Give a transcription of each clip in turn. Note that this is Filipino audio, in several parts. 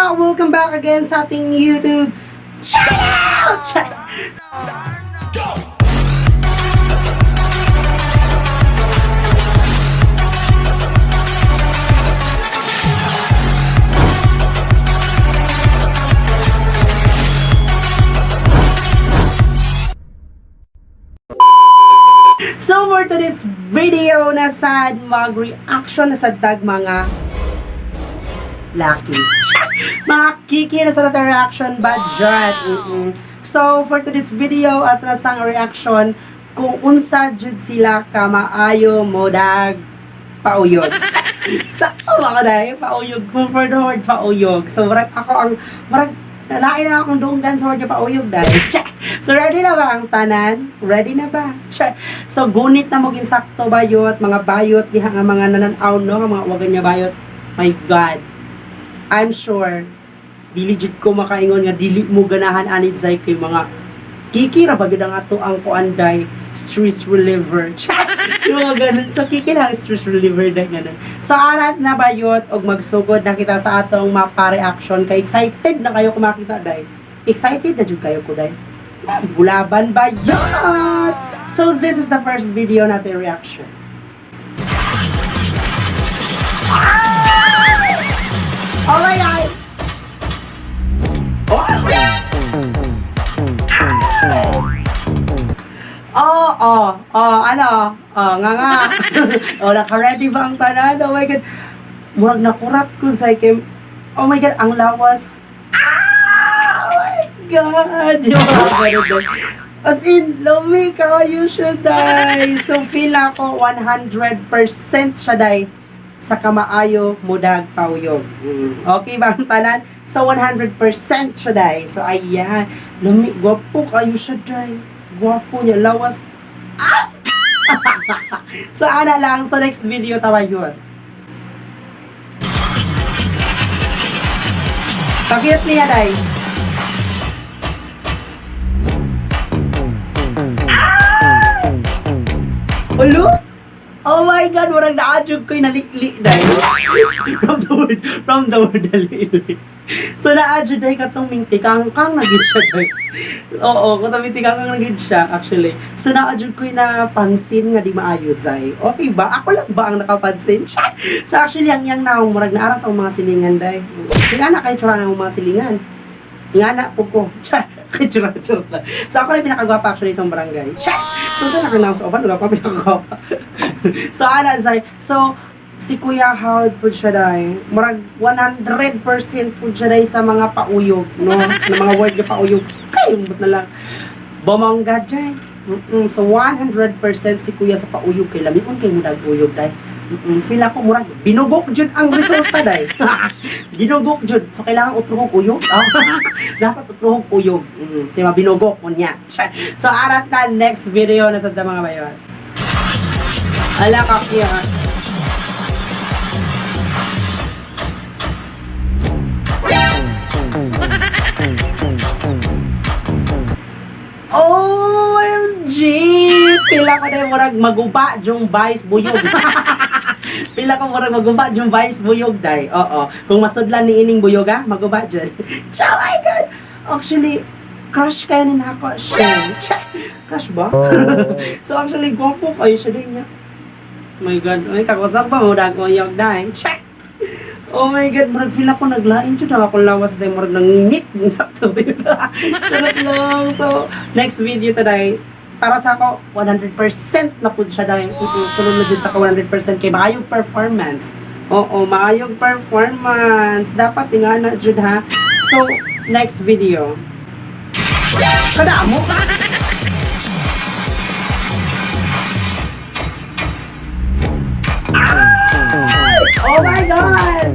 nga, welcome back again sa ating YouTube channel! So for today's video, nasa mag-reaction na sa mga lucky. Mga kiki na sa reaction budget. So for today's video at nasang reaction kung unsa jud sila ka maayo modag pauyog. Sakto ba ka dahil pauyog for the word pauyog. So marag ako ang nalain na akong dunggan sa word pauyog dahil. So ready na ba ang tanan? Ready na ba? So gunit na mo ginsakto bayot, mga bayot diha nga mga nananaw no, mga wagan niya bayot. My God. I'm sure dili jud ko makaingon nga dili mo ganahan anid say kay mga kikira bagid ang ato ang kuanday stress reliever. Yung mga ganun. So kiki lang stress reliever na ganun. So arat na bayot og magsugod na kita sa atong mapa-reaction kay excited na kayo kung makita day. Excited na jud kayo ko day. Bulaban bayot. So this is the first video natin reaction. Oh my God! Nga. Naka-ready ba ang tanan? Oh my God. Murag nakurat ko sa ikim. Oh my God, ang lawas. Oh my God. As in, lumi ka, you should die. So, feel ako 100% siya die sa kamaayo mudag pauyog. Okay ba ang tanan? So 100% siya day. So ayan, gwapo kayo siya day. Gwapo niya, lawas. So ana lang sa next video tawa yun. Pakit niya day. Ulo? Oh my God, murag naadjog ko'y nalili dahil. From the word nalili. So naadjog dahil katong mintikangkang nagid siya dahil. Oo, katong mintikangkang nagid siya actually. So naadjog ko'y napansin nga di maayod dahil. Okay ba? Ako lang ba ang nakapansin? So actually, yang naong murag naaras ang mga silingan dahil. Tingana kayo tsura ng mga silingan. Tingana po ko. Churot lang. So ako lang pinakagwapa actually sa barangay. So saan nakanang sa oban? Ako pinakagwapa. So ana say, so si Kuya Howard po siya dahil. Marag 100% po siya dahil sa mga pauyog, no? Na mga word na pauyog. Kayo na lang. Bomongga dahil. So 100% si Kuya sa pauyog kay lamion kay mudag uyog dahil. Feel ako murag binugok jud ang resulta dai. Binugok jud. So kailangan utruhog uyog. Dapat utruhog uyog. Diba binugok unya. So arat na next video na sa mga bayon. Ala ka kiya. OMG! Pila ko na murag maguba jung vice buyog. Pila ko murag maguba jung vice buyog day. Oo. Kung masudlan ni ining buyog ha, maguba dyan. Oh my God! Actually, crush kayo ni nako siya. Crush ba? So actually, gwapo kayo siya din niya. My God, ay kakusap ba mo dag buyog day. Oh my God, murag feel ako naglain jud ako lawas day murag nanginit sakto. Charot lang. So, next video today para sa ako 100% na pud siya dahil tulong na dyan ka 100% kay maayong performance. Oo, maayong performance dapat tingana jud ha. So next video kada mo oh my God.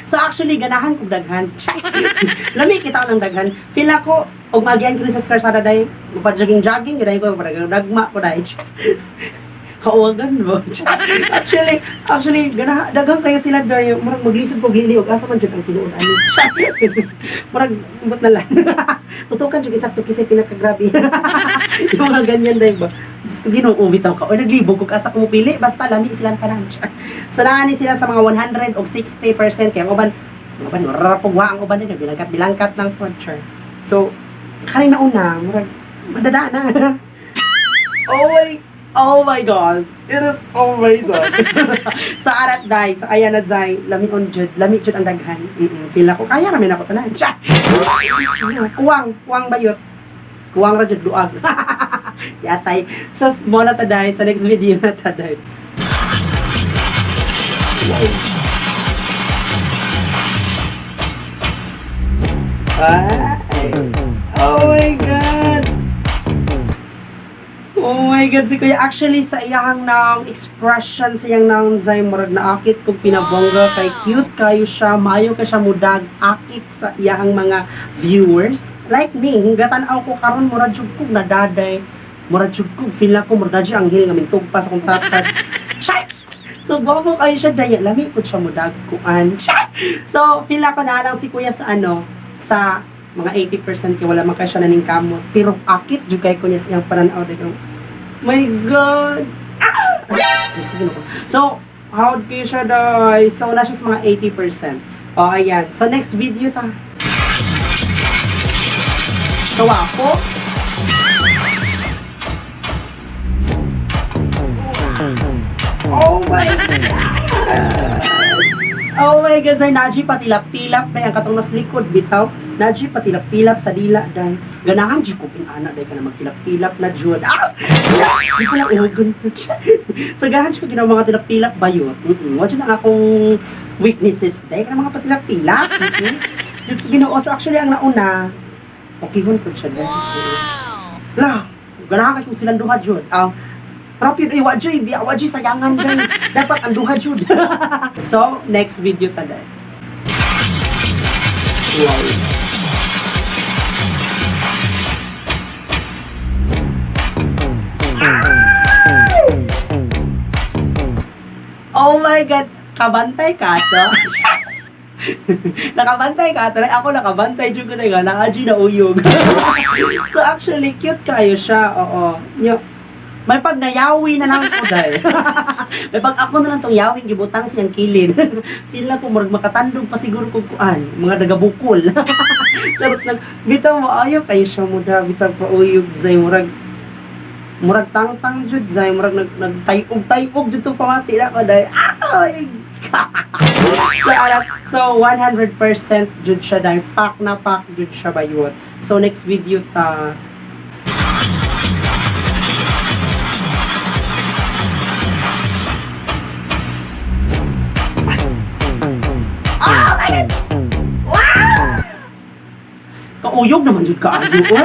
So actually ganahan kog daghan. Lami kita ng daghan. Feel ako og magian ko sa karsada day, magpa-jogging giday ko para dagma ko day. Kawagan mo. Actually daghang kayo sila day, murag maglisod kog lili og asa man jud ang tinuod ani. Murag umbot na lang. Tutukan jud isakto kisay pinakagrabe. Yung mga ganyan day ba. Gusto Ginoo bitaw ka o naglibog kung asa ko mo pili basta lami silang tanan. Sanahan ni sila sa mga 100 o 60% kaya uban Ang uban, marapagwa ang uban nila, bilangkat ng puncher. So, kanina una, madada na. Oh my God. It is amazing. Sa ARAT day, sa kaya na day, lami jud ang daghan. Feel ako, kaya ramin ako tanan. Kuwang bayot. Kuwang ra jud luag. Yatay. So, mo na taday, sa next video na taday. Oh my God. Oh my God, si Kuya. Actually, sa iyang nang expression, sa iyang nang zay, murag na akit kung pinabongga kay cute kayo siya, maayo ka siya mudag akit sa iyang mga viewers. Like me, hingatan ako karon murag jud ko nadaday, murag jud ko feel ako murag jud ang hil nga mintugpas akong tatad. So, gwapo kayo siya daya, lami ko siya mudag kuan. So, feel ako na lang si Kuya sa sa mga 80% kaya wala man kayo siya naning kamot. Pero akit jud kay ko niya sa iyang pananaw dahil my God! So, how kayo siya daw? So, na siya sa mga 80%. O, ayan. So, next video ta. So, ako. Oh my God! Oh my God, say Naji patilap-tilap na yung katong nas likod bitaw. Naji patilap-tilap sa dila dahil ganahan jud ko pinana dahil ka na magtilap-tilap na jud. Di ko lang umagun. So ganahan jud ko ginawa mga tilap-tilap bayot. Wala na akong weaknesses dahil ka na mga patilap-tilap. Just ko ginoo. So actually ang nauna, okay hun ko siya dahil. Lah, ganahan kay kung silang duha jud. Rapid ay wajud sayangan dahil dapat ang duha jud. So, next video taday. Wow. Oh my God, kabantay ka to. Nakabantay ka to. Ako nakabantay jud ko nga naaji na uyog. So actually cute kayo siya. Oo. May pag nayawi na lang ko dahil. May pag ako na lang tong yawing gibutang siyang kilid. Feel na ko murag makatandog pa siguro kung kuan, mga dagabukol. Charot lang. Bitaw mo ayo kayo siya mo da bitaw pa uyog zay murag tangtang jud zay murag nagtayog jud to pamati na ko dahil. So 100% jud siya dahil pack na pack jud siya bayot. So next video ta. Kauyog naman jud kaayo ko.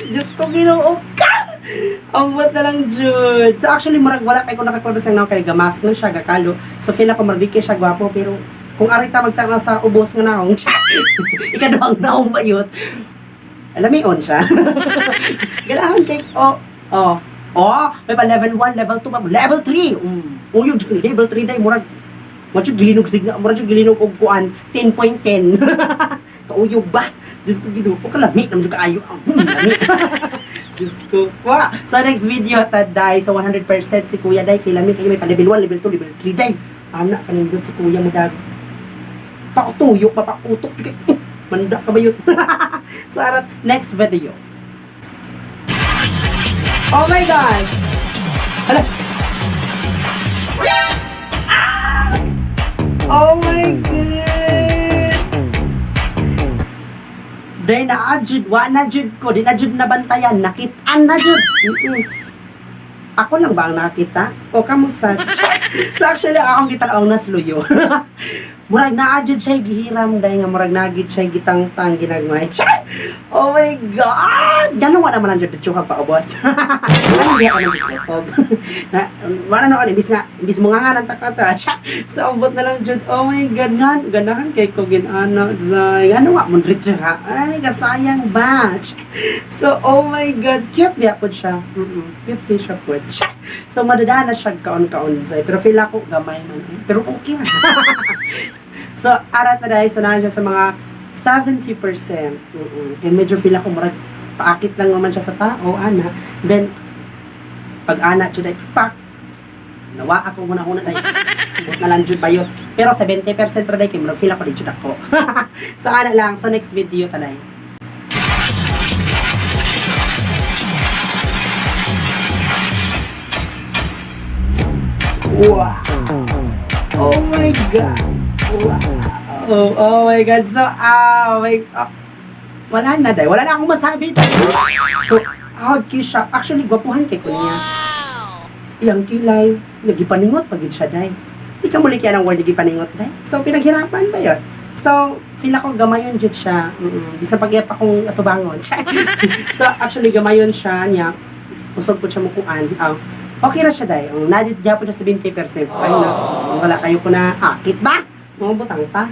Diyos ko Ginoo ka. Ambot na lang jud. So actually murag wala kay ko nakakuha sa nang kay gamas na siya gakalo. So feel ako murag siya gwapo pero kung arita magtanaw sa ubos nga naong. Ikaduhang naong bayot. Alamion siya. Ganahan kay may pa level 1, level 2, level 3. Uyog jud level 3 day murag jud gilinog signa, murag jud gilinog og kuan 10.10. Kauyog ba? Diyos ko Ginoo ko kalami naman jud kaayo. Lami. Diyos ko. Sa next video taday so 100% si Kuya day kay lami kay may pa level 1, level 2, level 3 day. Ana kanindot si Kuya mo dag. Pautuyok papakutok jud kay manda ka bayot. Sa ARAT next video. Oh my God. Hala. Oh my God. Dahil na-adjud, na-jud ko, di na-jud nabantayan, nakitaan na jud. Ako lang ba ang nakita? O kamusta? So actually, akong kita ang nasluyo. Murag na-adjud siya gihiram dahil nga murag nagid siya gitang-tang ginagmay. Oh my God! Ganun wala naman ang jud tsuha pa, boss. Ano di ako nang jud wala na ako, ibis mo nga ng takata. So ambot na lang jud. Oh my God, ganahan kay ko ginana. Ano nga, mundrit siya. Ay, kasayang batch. So, oh my God, cute niya po siya. Cute siya po. So, madadana siya kaon-kaon. Pero feel ako, gamay man. Pero okay na. So, ARAT na dahil, so nahan siya sa mga 70%. Kaya medyo feel ako, marag, paakit lang naman siya sa tao, ana. Then, pag ana, siya dahil, pak! Nawa ako muna dahil, But na lang jud bayot. Pero 70% ra day kay murag feel ako di jud ako. So ana lang, so next video tanay. Wow. Oh my god. Wow. Oh my god. So wala na day. Wala na akong masabi. So how cute siya. Actually gwapuhan kay ko niya. Iyang kilay, nagipaningot pagid siya day. Di ka muli kaya ng word nagipaningot day. So pinaghirapan ba yun? So feel ako gamayon jud siya. Bisa pag-iap akong atubangon. So actually gamayon siya niya. Usog po siya mo kuan. Okay na siya day. Nadit niya po siya 70%. Ay na. Wala kayo ko na akit ba? Mga butang ta.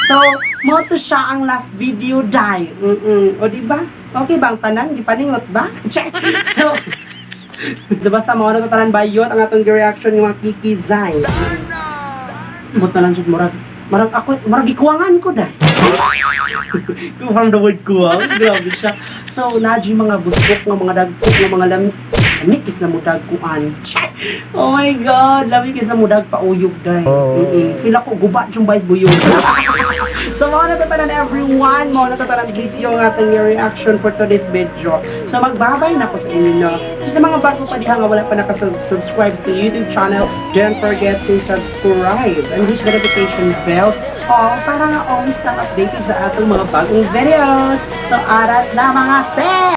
So, mo to siya ang last video day. O di ba? Okay bang tanan? Gipaningot ba? So, basta mo na to tanan bayot ang atong reaction ng mga kikizay. Mot na lang jud murag ako murag gikuwangan ko day. From the word kuwang, grabe siya. So, nadji mga busbok ng mga dagkot ng mga lamikis na mudag kuan. Oh my god, lamikis na mudag pauyog day. Feel ako guba yung bayis buyog. So mga natatanan everyone, mga natatanan video ng ating reaction for today's video. So magbabay na ko sa inyo. So sa mga bago pa diha nga wala pa nakasubscribe sa YouTube channel, don't forget to subscribe and hit the notification bell para nga always lang updated sa atong mga bagong videos. So arat na mga sis!